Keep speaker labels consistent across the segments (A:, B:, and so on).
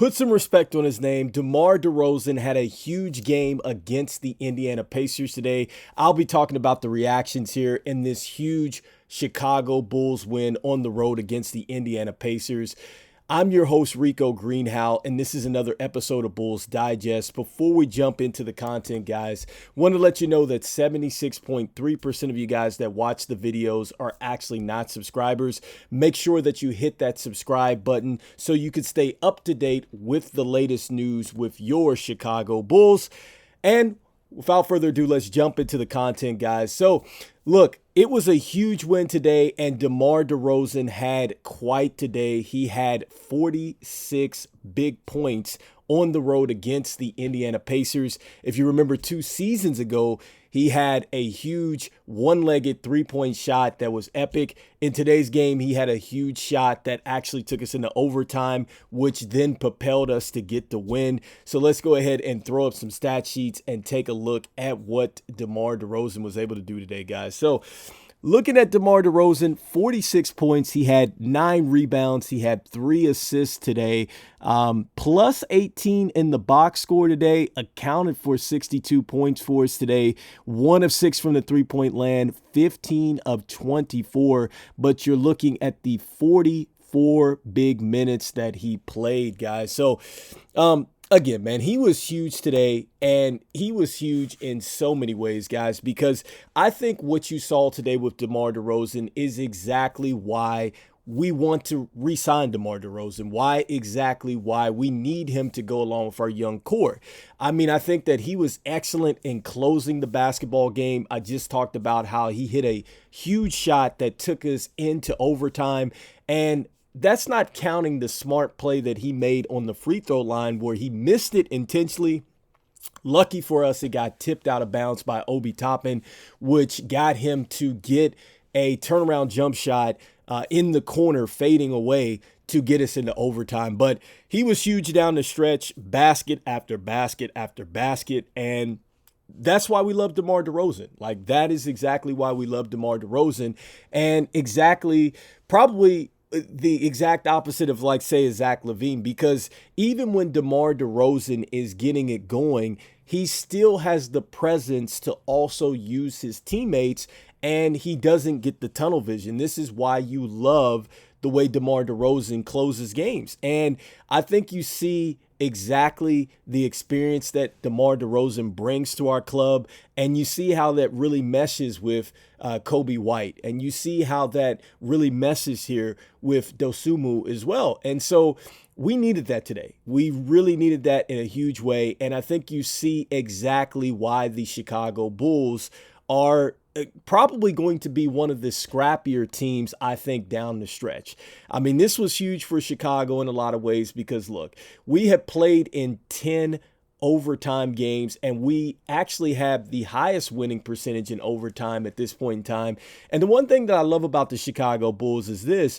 A: Put some respect on his name. DeMar DeRozan had a huge game against the Indiana Pacers today. I'll be talking about the reactions here in this huge Chicago Bulls win on the road against the Indiana Pacers. I'm your host, Rico Greenhowe, and this is another episode of Bulls Digest. Before we jump into the content, guys, want to let you know that 76.3% of you guys that watch the videos are actually not subscribers. Make sure that you hit that subscribe button so you can stay up to date with the latest news with your Chicago Bulls. And without further ado, let's jump into the content, guys. So, look, it was a huge win today, and DeMar DeRozan had quite today. He had 46 big points on the road against the Indiana Pacers. If you remember 2 seasons ago, he had a huge one-legged three-point shot that was epic. In today's game, he had a huge shot that actually took us into overtime, which then propelled us to get the win. So let's go ahead and throw up some stat sheets and take a look at what DeMar DeRozan was able to do today, guys. So looking at DeMar DeRozan, 46 points. He had 9 rebounds. He had 3 assists today. Plus 18 in the box score today. Accounted for 62 points for us today. 1 of 6 from the three-point land. 15 of 24. But you're looking at the 44 big minutes that he played, guys. So, again, man, he was huge today, and he was huge in so many ways, guys, because I think what you saw today with DeMar DeRozan is exactly why we want to re-sign DeMar DeRozan, why we need him to go along with our young core. I mean, I think that he was excellent in closing the basketball game. I just talked about how he hit a huge shot that took us into overtime, and that's not counting the smart play that he made on the free throw line where he missed it intentionally. Lucky for us, it got tipped out of bounds by Obi Toppin, which got him to get a turnaround jump shot in the corner, fading away to get us into overtime. But he was huge down the stretch, basket after basket after basket, and that's why we love DeMar DeRozan. Like, that is exactly why we love DeMar DeRozan, and exactly probably the exact opposite of, like, say, a Zach Lavine, because even when DeMar DeRozan is getting it going, he still has the presence to also use his teammates, and he doesn't get the tunnel vision. This is why you love the way DeMar DeRozan closes games. And I think you see exactly the experience that DeMar DeRozan brings to our club, and you see how that really meshes with Coby White, and you see how that really meshes here with Dosunmu as well. And so we needed that today. We really needed that in a huge way, and I think you see exactly why the Chicago Bulls are probably going to be one of the scrappier teams, I think, down the stretch. I mean, this was huge for Chicago in a lot of ways because, look, we have played in 10 overtime games, and we actually have the highest winning percentage in overtime at this point in time. And the one thing that I love about the Chicago Bulls is this: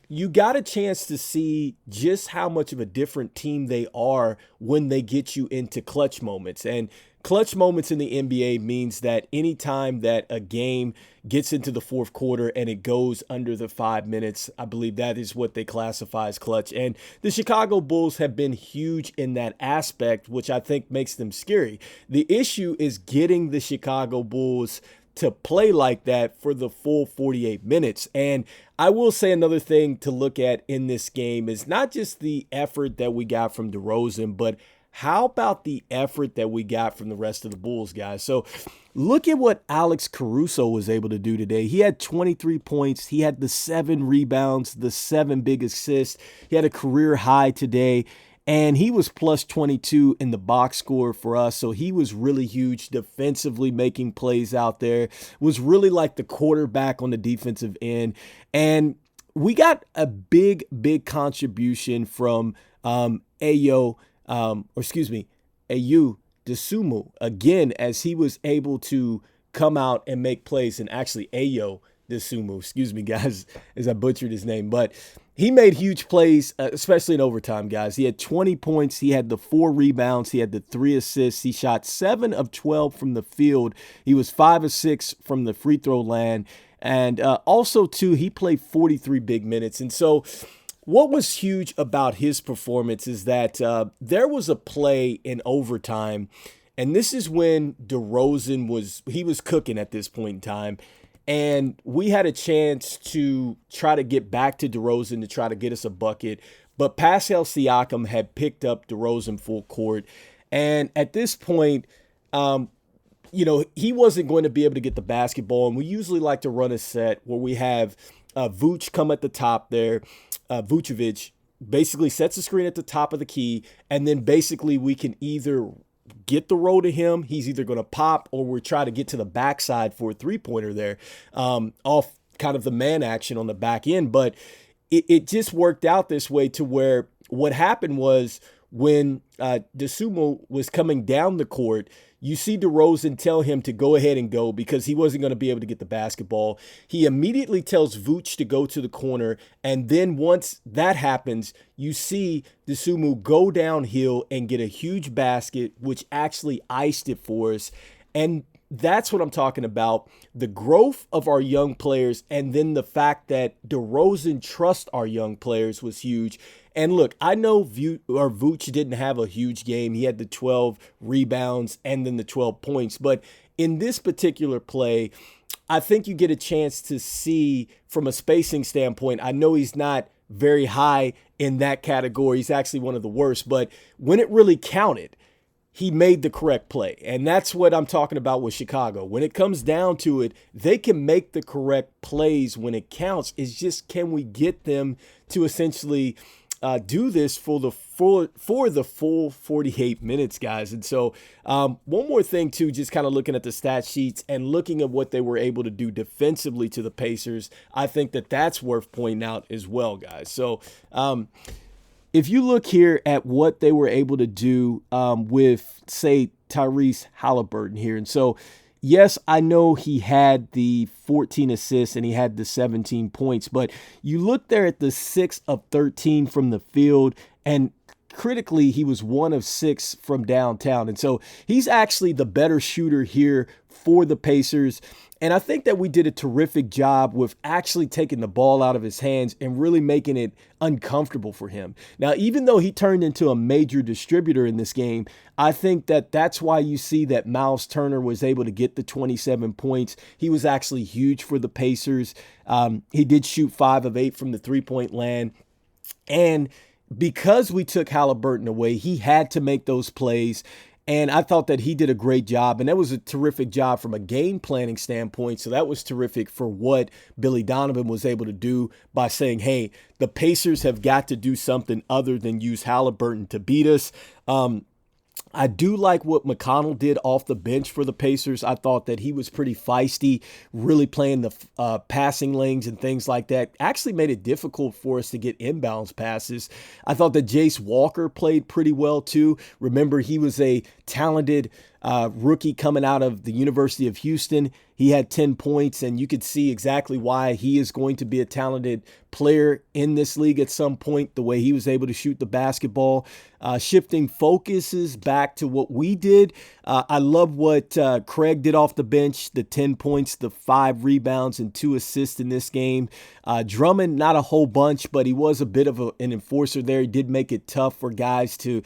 A: you got a chance to see just how much of a different team they are when they get you into clutch moments. And clutch moments in the NBA means that anytime that a game gets into the fourth quarter and it goes under the 5 minutes, I believe that is what they classify as clutch. And the Chicago Bulls have been huge in that aspect, which I think makes them scary. The issue is getting the Chicago Bulls to play like that for the full 48 minutes. And I will say another thing to look at in this game is not just the effort that we got from DeRozan, but how about the effort that we got from the rest of the Bulls, guys? So look at what Alex Caruso was able to do today. He had 23 points. He had the 7 rebounds, the 7 big assists. He had a career high today, and he was plus 22 in the box score for us. So he was really huge defensively, making plays out there. Was really like the quarterback on the defensive end. And we got a big contribution from Ayo Dosunmu, again, as he was able to come out and make plays. And actually, Ayo Dosunmu, excuse me, guys, as I butchered his name, but he made huge plays, especially in overtime, guys. He had 20 points. He had the 4 rebounds. He had the 3 assists. He shot 7 of 12 from the field. He was 5 of 6 from the free throw line. And also, too, he played 43 big minutes. And so What was huge about his performance is that there was a play in overtime, and this is when DeRozan was cooking at this point in time, and we had a chance to try to get back to DeRozan to try to get us a bucket, but Pascal Siakam had picked up DeRozan full court, and at this point, he wasn't going to be able to get the basketball, and we usually like to run a set where we have Vooch come at the top there. Vucevic basically sets the screen at the top of the key, and then basically we can either get the roll to him, he's either going to pop, or we're trying to get to the backside for a three-pointer there, off kind of the man action on the back end. But it just worked out this way to where what happened was when DeSumo was coming down the court, you see DeRozan tell him to go ahead and go because he wasn't going to be able to get the basketball. He immediately tells Vooch to go to the corner, and then once that happens, you see DeSumo go downhill and get a huge basket, which actually iced it for us. And that's what I'm talking about. The growth of our young players, and then the fact that DeRozan trusts our young players was huge. And look, I know Vooch didn't have a huge game. He had the 12 rebounds and then the 12 points. But in this particular play, I think you get a chance to see from a spacing standpoint. I know he's not very high in that category. He's actually one of the worst. But when it really counted, he made the correct play. And that's what I'm talking about with Chicago. When it comes down to it, they can make the correct plays when it counts. It's just, can we get them to essentially do this for the full 48 minutes, guys? And so one more thing too, just kind of looking at the stat sheets and looking at what they were able to do defensively to the Pacers, I think that that's worth pointing out as well, guys. So if you look here at what they were able to do with, say, Tyrese Halliburton here, and so yes, I know he had the 14 assists and he had the 17 points, but you look there at the 6 of 13 from the field, and critically, he was 1 of 6 from downtown. And so he's actually the better shooter here for the Pacers. And I think that we did a terrific job with actually taking the ball out of his hands and really making it uncomfortable for him. Now, even though he turned into a major distributor in this game, I think that that's why you see that Miles Turner was able to get the 27 points. He was actually huge for the Pacers. He did shoot 5 of 8 from the three-point land. And because we took Halliburton away, he had to make those plays. And I thought that he did a great job, and that was a terrific job from a game planning standpoint. So that was terrific for what Billy Donovan was able to do by saying, hey, the Pacers have got to do something other than use Halliburton to beat us. I do like what McConnell did off the bench for the Pacers. I thought that he was pretty feisty, really playing the passing lanes and things like that. Actually made it difficult for us to get inbounds passes. I thought that Jace Walker played pretty well too. Remember, he was a talented rookie coming out of the University of Houston. He had 10 points, and you could see exactly why he is going to be a talented player in this league at some point, the way he was able to shoot the basketball. Shifting focuses back to what we did. I love what Craig did off the bench, the 10 points, the 5 rebounds, and 2 assists in this game. Drummond, not a whole bunch, but he was a bit of an enforcer there. He did make it tough for guys to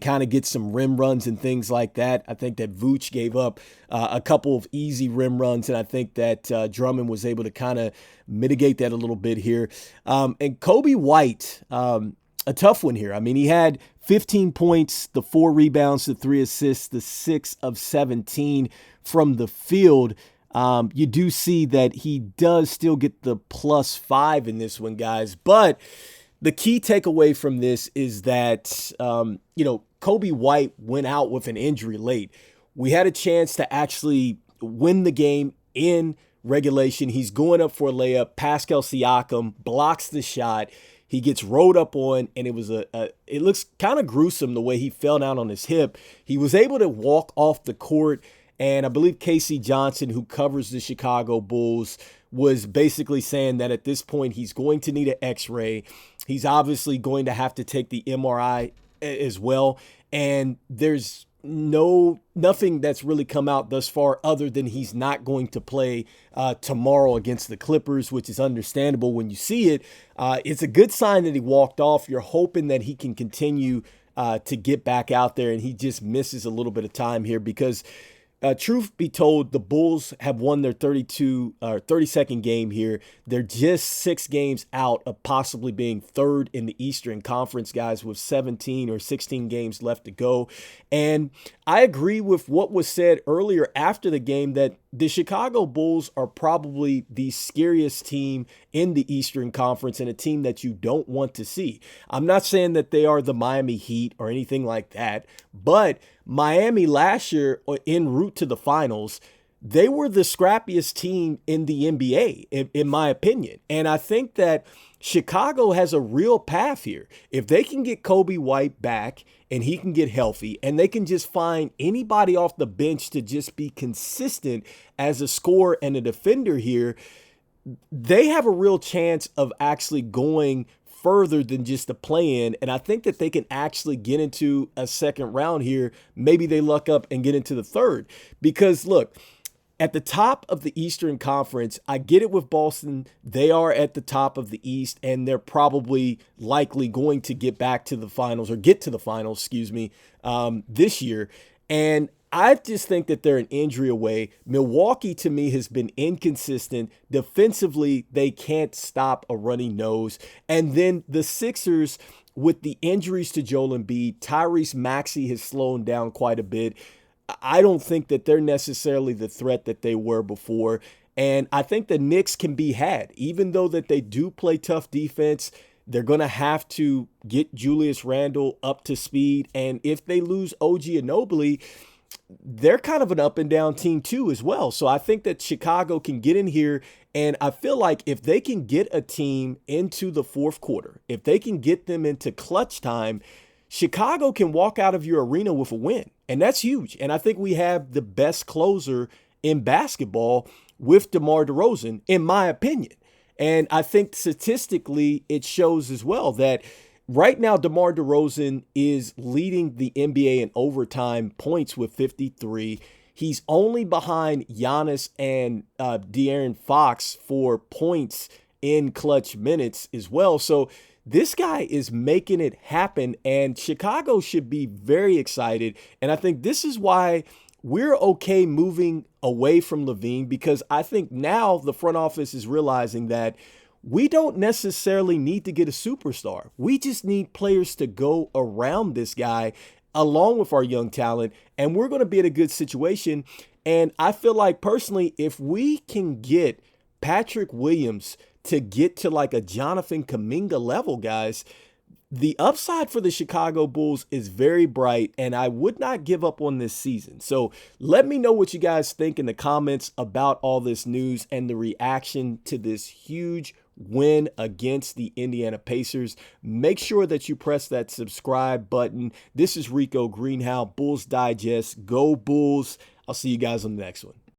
A: kind of get some rim runs and things like that. I think that Vooch gave up a couple of easy rim runs, and I think that Drummond was able to kind of mitigate that a little bit here. And Coby White, a tough one here. I mean, he had 15 points, the 4 rebounds, the 3 assists, the 6 of 17 from the field. You do see that he does still get the +5 in this one, guys. But the key takeaway from this is that, Coby White went out with an injury late. We had a chance to actually win the game in regulation. He's going up for a layup. Pascal Siakam blocks the shot. He gets rolled up on, and it was it looks kind of gruesome the way he fell down on his hip. He was able to walk off the court, and I believe Casey Johnson, who covers the Chicago Bulls, was basically saying that at this point he's going to need an X-ray. He's obviously going to have to take the MRI as well. And there's nothing that's really come out thus far other than he's not going to play tomorrow against the Clippers, which is understandable when you see it. It's a good sign that he walked off. You're hoping that he can continue to get back out there, and he just misses a little bit of time here because truth be told, the Bulls have won their 32nd game here. They're just 6 games out of possibly being third in the Eastern Conference, guys, with 17 or 16 games left to go. And I agree with what was said earlier after the game that the Chicago Bulls are probably the scariest team in the Eastern Conference and a team that you don't want to see. I'm not saying that they are the Miami Heat or anything like that, but Miami last year en route to the finals, they were the scrappiest team in the NBA, in my opinion. And I think that Chicago has a real path here. If they can get Coby White back and he can get healthy and they can just find anybody off the bench to just be consistent as a scorer and a defender here, they have a real chance of actually going further than just the play-in, and I think that they can actually get into a second round here. Maybe they luck up and get into the third because, look, at the top of the Eastern Conference, I get it with Boston. They are at the top of the East, and they're probably likely going to get back to the finals or get to the finals, this year. And I just think that they're an injury away. Milwaukee, to me, has been inconsistent. Defensively, they can't stop a runny nose. And then the Sixers, with the injuries to Joel Embiid, Tyrese Maxey has slowed down quite a bit. I don't think that they're necessarily the threat that they were before. And I think the Knicks can be had. Even though that they do play tough defense, they're going to have to get Julius Randle up to speed. And if they lose OG Anunoby, they're kind of an up and down team too as well. So I think that Chicago can get in here, and I feel like if they can get a team into the fourth quarter, if they can get them into clutch time, Chicago can walk out of your arena with a win, and that's huge. And I think we have the best closer in basketball with DeMar DeRozan, in my opinion. And I think statistically it shows as well that right now, DeMar DeRozan is leading the NBA in overtime points with 53. He's only behind Giannis and De'Aaron Fox for points in clutch minutes as well. So this guy is making it happen, and Chicago should be very excited. And I think this is why we're okay moving away from Lavine, because I think now the front office is realizing that we don't necessarily need to get a superstar. We just need players to go around this guy along with our young talent, and we're going to be in a good situation. And I feel like personally, if we can get Patrick Williams to get to like a Jonathan Kuminga level, guys, the upside for the Chicago Bulls is very bright, and I would not give up on this season. So let me know what you guys think in the comments about all this news and the reaction to this huge win against the Indiana Pacers. Make sure that you press that subscribe button. This is Rico Greenhowe, Bulls Digest. Go Bulls. I'll see you guys on the next one.